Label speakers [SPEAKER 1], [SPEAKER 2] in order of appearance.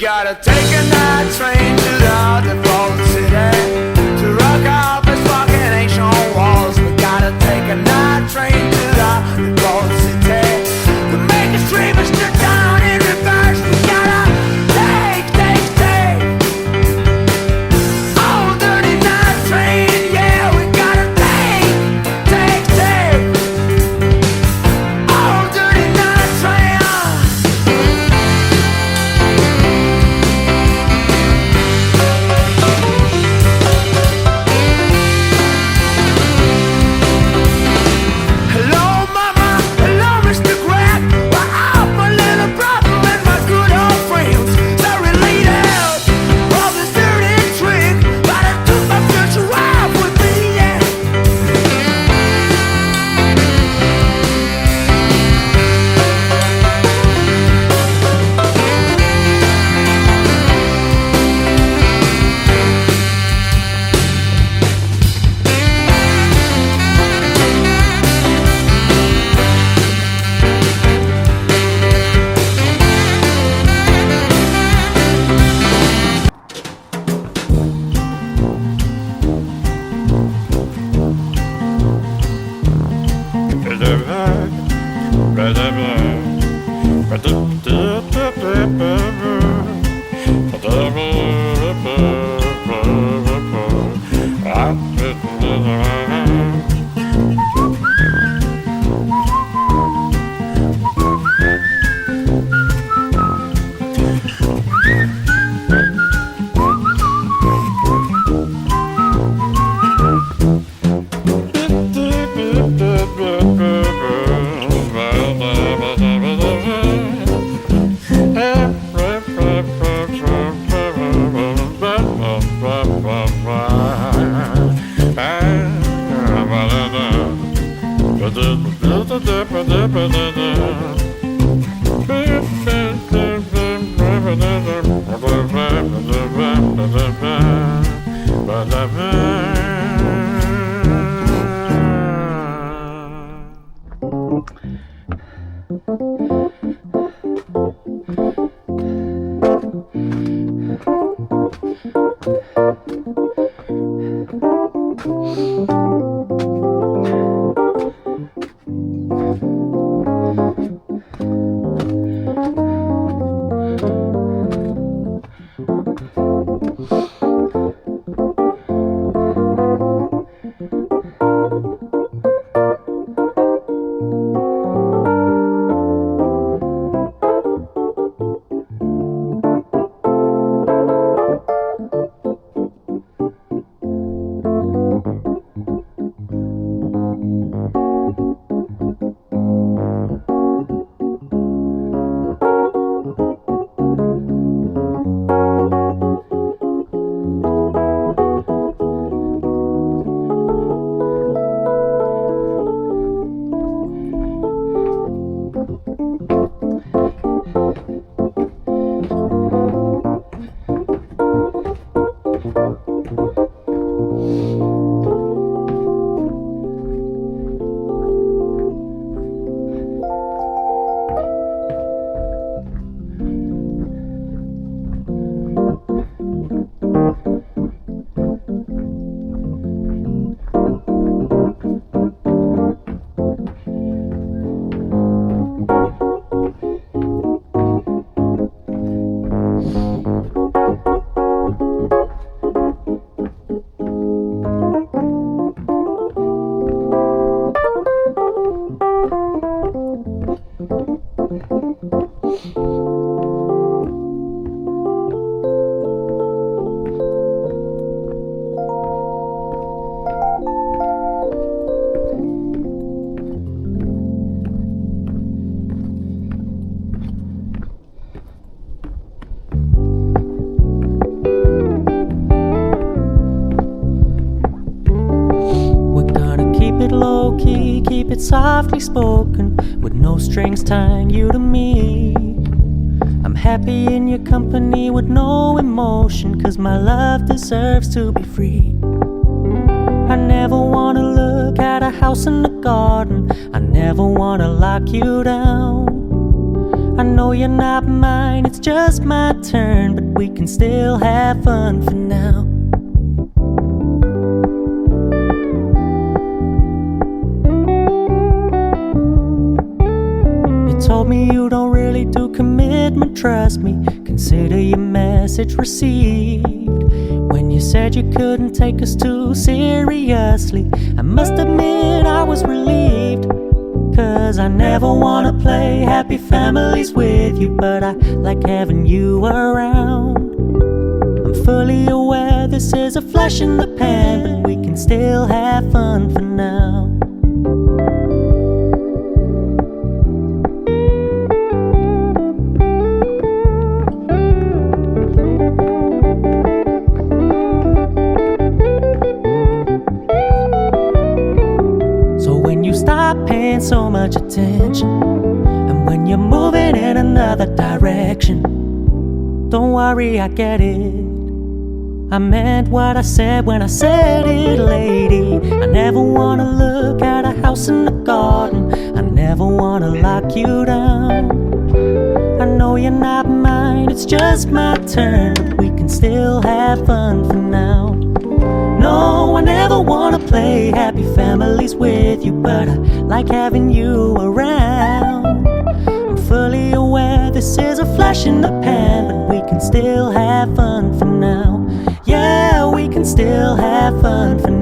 [SPEAKER 1] gotta take a night train to the default city to rock out this fucking ancient walls. We gotta take a night train to the default city to make us dream us to down in reverse. We gotta take all dirty night train. Yeah, we gotta take all dirty night train. Hello, mama. Hello, Mr. Grant. We're out, my little brother and my good old friends. They're related. All this dirty trick, but I took my future wife with me. Yeah.
[SPEAKER 2] Keep it softly spoken, with no strings tying you to me. I'm happy in your company with no emotion, 'cause my love deserves to be free. I never wanna look at a house in the garden, I never wanna lock you down. I know you're not mine, it's just my turn, but we can still have fun for now. You told me you don't really do commitment, trust me, consider your message received. When you said you couldn't take us too seriously, I must admit I was relieved. 'Cause I never wanna play happy families with you, but I like having you around. I'm fully aware this is a flash in the pan, but we can still have fun for now. Stop paying so much attention, and when you're moving in another direction, don't worry, I get it. I meant what I said when I said it, lady. I never wanna look at a house in the garden, I never wanna lock you down. I know you're not mine, it's just my turn, but we can still have fun for now. No, I never wanna play happy families with you, but I like having you around. I'm fully aware this is a flash in the pan, but we can still have fun for now. Yeah, we can still have fun for now.